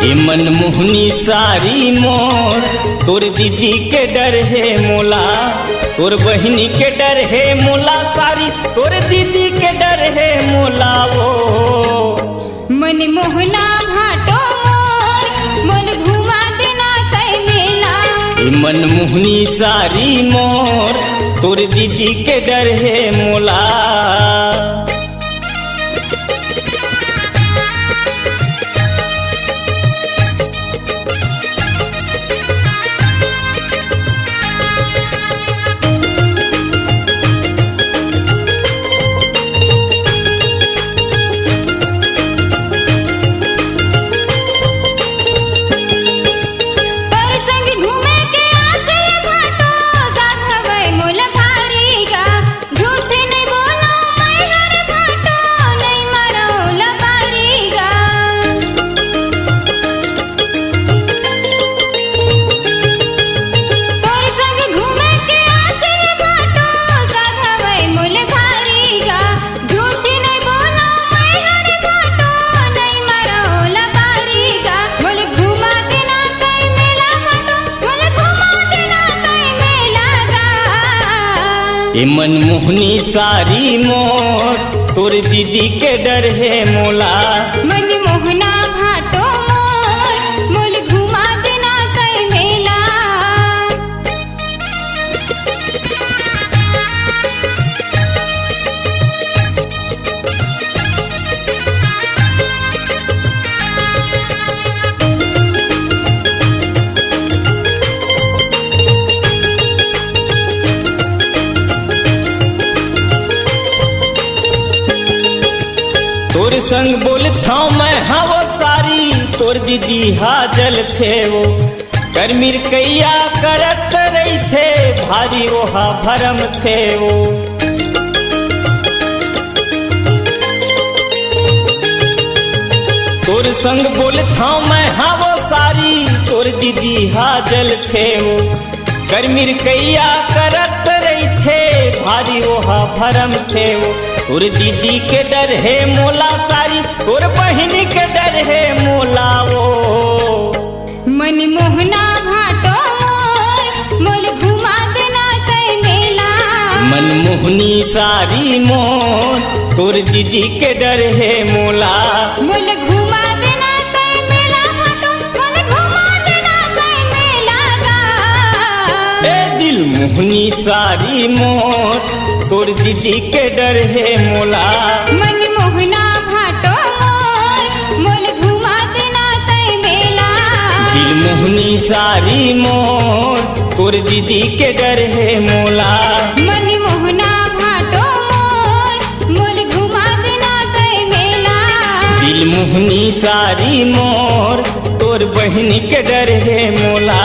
मन मोहनी सारी मोर तोर दीदी के डर है मोला, तोर बहनी के डर है मोला, सारी तोर दीदी के डर है मोला। वो मन मोहना भाटो मोर मोल घुमा देना तय मेला। मन मोहनी सारी मोर तोर दीदी के डर है मोला। मन मोहनी सारी मोर तोर दीदी के डर है मोला। मन मोहना भाटो मोर मोल घुमा देना तय मेला। तोर संग बोलता मैं हाँ वो सारी तोर दीदी हाजल थे वो गर्मीर कैया करत रही थे भारी वो हा भरम थे वो। तोर संग बोलता मैं हाँ वो सारी तोर दीदी हाजल थे वो गर्मीर कैया करत रही थे भारी वो हा भरम थे वो। तोर दीदी के डर है मोला सारी तोर बहनी के डर है मोला। वो मन मोहना भाटो मोर मोल घुमा देना तय मेला। मन मोहनी सारी मोर तोर दीदी के डर है मोला। मोल घुमा देना तय मेला भाटो मोल घुमा देना तय मेला गा। ए दिल मोहनी सारी मोर तोर दीदी के डर है मोला। मन मोहना भाटो मोर मोल घुमा देना तय मेला। दिल मोहनी सारी मोर तोर दीदी के डर है मोला। मन मोहना भाटो मोर मोल घुमा देना तय मेला। दिल मोहनी सारी मोर तोर बहनी के डर है मोला।